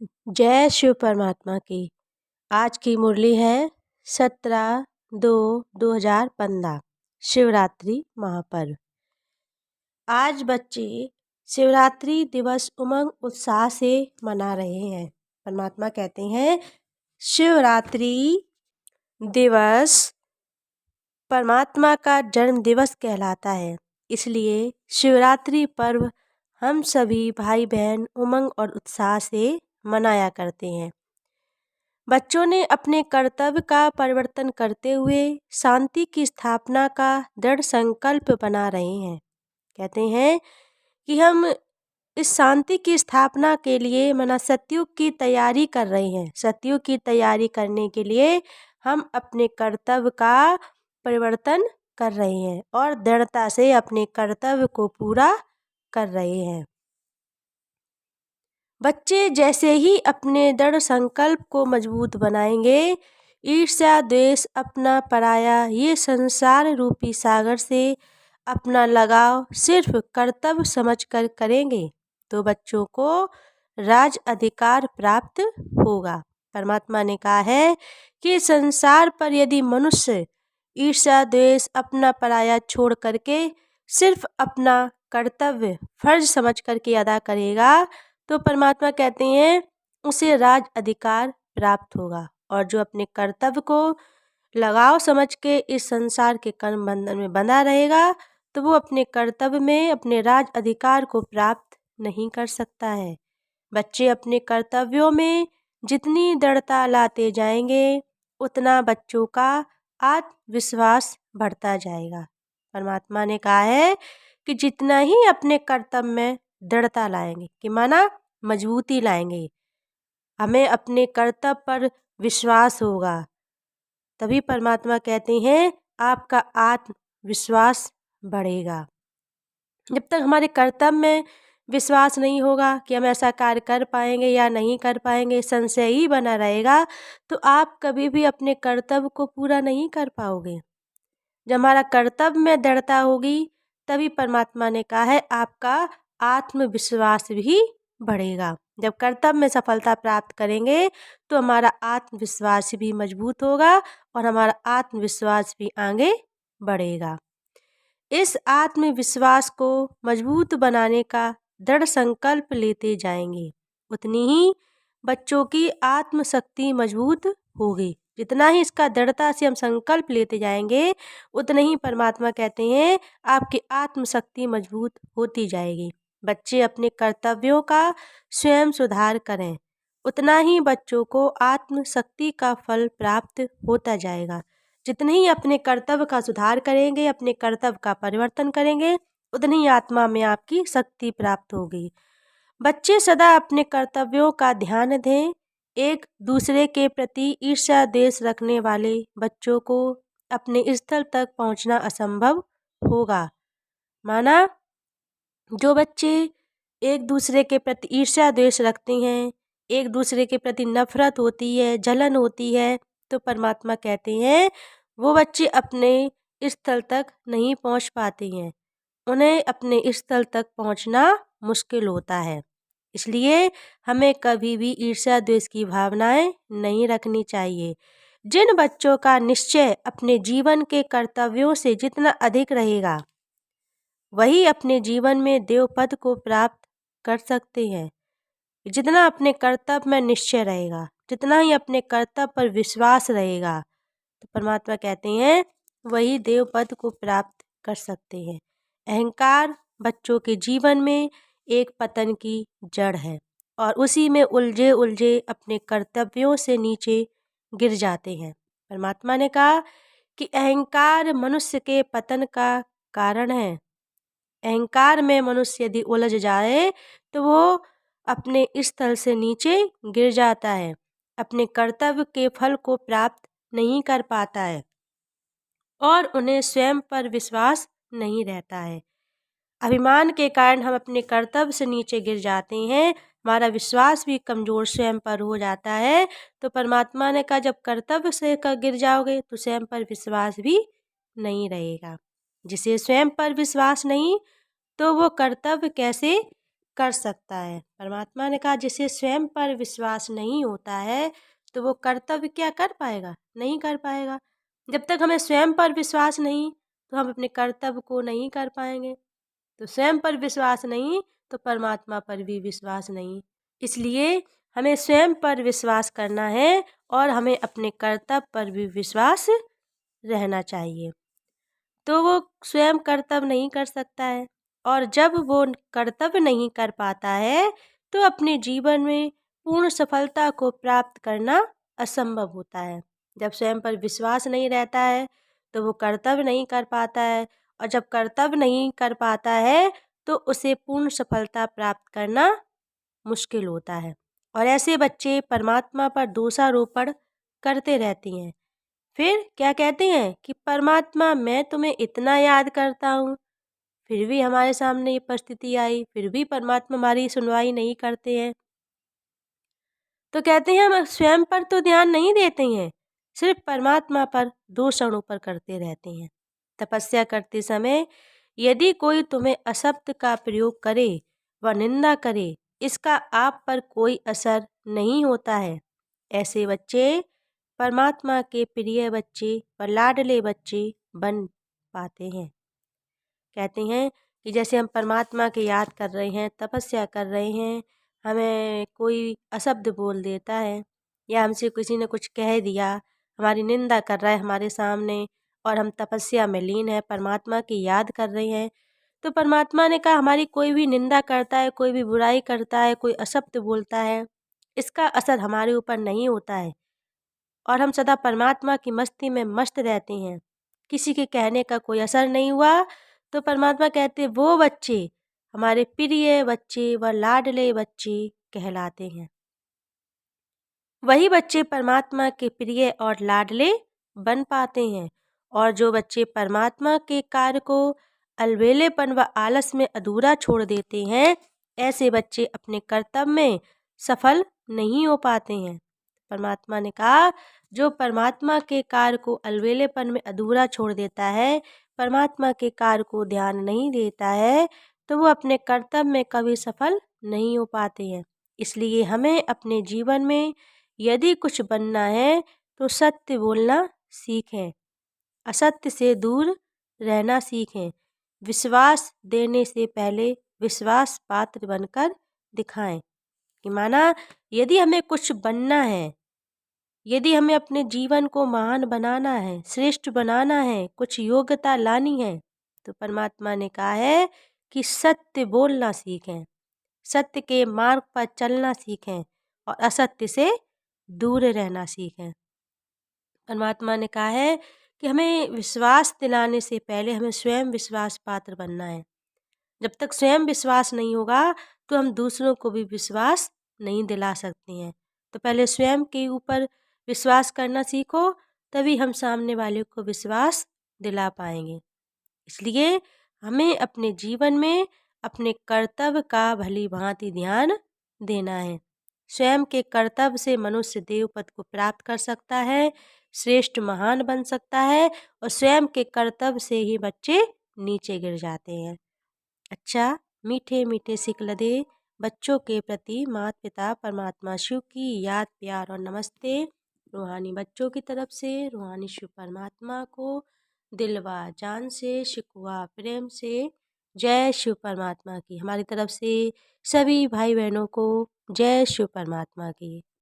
जय शिव परमात्मा की। आज की मुरली है 17/2/2015 शिवरात्रि महापर्व। आज बच्चे शिवरात्रि दिवस उमंग उत्साह से मना रहे हैं। परमात्मा कहते हैं शिवरात्रि दिवस परमात्मा का जन्म दिवस कहलाता है। इसलिए शिवरात्रि पर्व हम सभी भाई बहन उमंग और उत्साह से मनाया करते हैं। बच्चों ने अपने कर्तव्य का परिवर्तन करते हुए शांति की स्थापना का दृढ़ संकल्प बना रहे हैं। कहते हैं कि हम इस शांति की स्थापना के लिए सतयुग की तैयारी कर रहे हैं। सतयुग की तैयारी करने के लिए हम अपने कर्तव्य का परिवर्तन कर रहे हैं और दृढ़ता से अपने कर्तव्य को पूरा कर रहे हैं। बच्चे जैसे ही अपने दृढ़ संकल्प को मजबूत बनाएंगे, ईर्ष्या द्वेष अपना पराया ये संसार रूपी सागर से अपना लगाव सिर्फ कर्तव्य समझकर करेंगे तो बच्चों को राज अधिकार प्राप्त होगा। परमात्मा ने कहा है कि संसार पर यदि मनुष्य ईर्ष्या द्वेष अपना पराया छोड़ करके सिर्फ अपना कर्तव्य फर्ज समझ करके अदा करेगा तो परमात्मा कहते हैं उसे राज अधिकार प्राप्त होगा। और जो अपने कर्तव्य को लगाव समझ के इस संसार के कर्म बंधन में बंधा रहेगा तो वो अपने कर्तव्य में अपने राज अधिकार को प्राप्त नहीं कर सकता है। बच्चे अपने कर्तव्यों में जितनी दृढ़ता लाते जाएंगे उतना बच्चों का आत्मविश्वास बढ़ता जाएगा। परमात्मा ने कहा है कि जितना ही अपने कर्तव्य में दृढ़ता लाएंगे कि माना मजबूती लाएंगे, हमें अपने कर्तव्य पर विश्वास होगा, तभी परमात्मा कहते हैं आपका आत्मविश्वास बढ़ेगा। जब तक हमारे कर्तव्य में विश्वास नहीं होगा कि हम ऐसा कार्य कर पाएंगे या नहीं कर पाएंगे, संशय ही बना रहेगा तो आप कभी भी अपने कर्तव्य को पूरा नहीं कर पाओगे। जब हमारा कर्तव्य में दृढ़ता होगी तभी परमात्मा ने कहा है आपका आत्मविश्वास भी बढ़ेगा। जब कर्तव्य में सफलता प्राप्त करेंगे तो हमारा आत्मविश्वास भी मजबूत होगा और हमारा आत्मविश्वास भी आगे बढ़ेगा। इस आत्मविश्वास को मजबूत बनाने का दृढ़ संकल्प लेते जाएंगे उतनी ही बच्चों की आत्मशक्ति मजबूत होगी। जितना ही इसका दृढ़ता से हम संकल्प लेते जाएंगे उतने ही परमात्मा कहते हैं आपकी आत्मशक्ति मजबूत होती जाएगी। बच्चे अपने कर्तव्यों का स्वयं सुधार करें उतना ही बच्चों को आत्मशक्ति का फल प्राप्त होता जाएगा। जितने ही अपने कर्तव्य का सुधार करेंगे, अपने कर्तव्य का परिवर्तन करेंगे उतनी ही आत्मा में आपकी शक्ति प्राप्त होगी। बच्चे सदा अपने कर्तव्यों का ध्यान दें। एक दूसरे के प्रति ईर्ष्या द्वेष रखने वाले बच्चों को अपने स्थल तक पहुंचना असंभव होगा। माना जो बच्चे एक दूसरे के प्रति ईर्ष्या द्वेष रखते हैं, एक दूसरे के प्रति नफरत होती है, जलन होती है तो परमात्मा कहते हैं वो बच्चे अपने स्थल तक नहीं पहुंच पाते हैं, उन्हें अपने स्थल तक पहुंचना मुश्किल होता है। इसलिए हमें कभी भी ईर्ष्या द्वेष की भावनाएं नहीं रखनी चाहिए। जिन बच्चों का निश्चय अपने जीवन के कर्तव्यों से जितना अधिक रहेगा वही अपने जीवन में देव पद को प्राप्त कर सकते हैं। जितना अपने कर्तव्य में निश्चय रहेगा, जितना ही अपने कर्तव्य पर विश्वास रहेगा तो परमात्मा कहते हैं वही देव पद को प्राप्त कर सकते हैं। अहंकार बच्चों के जीवन में एक पतन की जड़ है और उसी में उलझे उलझे अपने कर्तव्यों से नीचे गिर जाते हैं। परमात्मा ने कहा कि अहंकार मनुष्य के पतन का कारण है। अहंकार में मनुष्य यदि उलझ जाए तो वो अपने स्थल से नीचे गिर जाता है, अपने कर्तव्य के फल को प्राप्त नहीं कर पाता है और उन्हें स्वयं पर विश्वास नहीं रहता है। अभिमान के कारण हम अपने कर्तव्य से नीचे गिर जाते हैं, हमारा विश्वास भी कमज़ोर स्वयं पर हो जाता है। तो परमात्मा ने कहा जब कर्तव्य से गिर जाओगे तो स्वयं पर विश्वास भी नहीं रहेगा। जिसे स्वयं पर विश्वास नहीं तो वो कर्तव्य कैसे कर सकता है। परमात्मा ने कहा जिसे स्वयं पर विश्वास नहीं होता है तो वो कर्तव्य क्या कर पाएगा? नहीं कर पाएगा। जब तक हमें स्वयं पर विश्वास नहीं तो हम अपने कर्तव्य को नहीं कर पाएँगे। तो स्वयं पर विश्वास नहीं तो परमात्मा पर भी विश्वास नहीं। इसलिए हमें स्वयं पर विश्वास करना है और हमें अपने कर्तव्य पर भी विश्वास रहना चाहिए। तो वो स्वयं कर्तव्य नहीं कर सकता है और जब वो कर्तव्य नहीं कर पाता है तो अपने जीवन में पूर्ण सफलता को प्राप्त करना असंभव होता है। जब स्वयं पर विश्वास नहीं रहता है तो वो कर्तव्य नहीं कर पाता है और जब कर्तव्य नहीं कर पाता है तो उसे पूर्ण सफलता प्राप्त करना मुश्किल होता है। और ऐसे बच्चे परमात्मा पर दोषारोपण करते रहती हैं। फिर क्या कहते हैं कि परमात्मा मैं तुम्हें इतना याद करता हूँ, फिर भी हमारे सामने ये परिस्थिति आई, फिर भी परमात्मा हमारी सुनवाई नहीं करते हैं। तो कहते हैं हम स्वयं पर तो ध्यान नहीं देते हैं, सिर्फ परमात्मा पर दोषारोपण करते रहते हैं। तपस्या करते समय यदि कोई तुम्हें अशब्द का प्रयोग करे व निंदा करे, इसका आप पर कोई असर नहीं होता है। ऐसे बच्चे परमात्मा के प्रिय बच्चे व लाडले बच्चे बन पाते हैं। कहते हैं कि जैसे हम परमात्मा की याद कर रहे हैं, तपस्या कर रहे हैं, हमें कोई अशब्द बोल देता है या हमसे किसी ने कुछ कह दिया, हमारी निंदा कर रहा है हमारे सामने और हम तपस्या में लीन हैं, परमात्मा की याद कर रहे हैं, तो परमात्मा ने कहा हमारी कोई भी निंदा करता है, कोई भी बुराई करता है, कोई अशब्द बोलता है, इसका असर हमारे ऊपर नहीं होता है और हम सदा परमात्मा की मस्ती में मस्त रहते हैं। किसी के कहने का कोई असर नहीं हुआ तो परमात्मा कहते वो बच्चे हमारे प्रिय बच्चे व लाडले बच्चे कहलाते हैं। वही बच्चे परमात्मा के प्रिय और लाडले बन पाते हैं और जो बच्चे परमात्मा के कार्य को अलबेलेपन व आलस में अधूरा छोड़ देते हैं, ऐसे बच्चे अपने कर्तव्य में सफल नहीं हो पाते हैं। परमात्मा ने कहा जो परमात्मा के कार्य को अलबेलेपन में अधूरा छोड़ देता है, परमात्मा के कार्य को ध्यान नहीं देता है, तो वो अपने कर्तव्य में कभी सफल नहीं हो पाते हैं। इसलिए हमें अपने जीवन में यदि कुछ बनना है तो सत्य बोलना सीखें, असत्य से दूर रहना सीखें, विश्वास देने से पहले विश्वास पात्र बनकर दिखाएं। कि माना यदि हमें कुछ बनना है, यदि हमें अपने जीवन को महान बनाना है, श्रेष्ठ बनाना है, कुछ योग्यता लानी है, तो परमात्मा ने कहा है कि सत्य बोलना सीखें, सत्य के मार्ग पर चलना सीखें और असत्य से दूर रहना सीखें। परमात्मा ने कहा है कि हमें विश्वास दिलाने से पहले हमें स्वयं विश्वास पात्र बनना है। जब तक स्वयं विश्वास नहीं होगा तो हम दूसरों को भी विश्वास नहीं दिला सकते हैं। तो पहले स्वयं के ऊपर विश्वास करना सीखो, तभी हम सामने वाले को विश्वास दिला पाएंगे। इसलिए हमें अपने जीवन में अपने कर्तव्य का भली भांति ध्यान देना है। स्वयं के कर्तव्य से मनुष्य देव पद को प्राप्त कर सकता है, श्रेष्ठ महान बन सकता है और स्वयं के कर्तव्य से ही बच्चे नीचे गिर जाते हैं। अच्छा, मीठे मीठे सिकलदे बच्चों के प्रति माता पिता परमात्मा शिव की याद प्यार और नमस्ते। रूहानी बच्चों की तरफ से रूहानी शिव परमात्मा को दिल व जान से शिकवा प्रेम से जय शिव परमात्मा की। हमारी तरफ से सभी भाई बहनों को जय शिव परमात्मा की।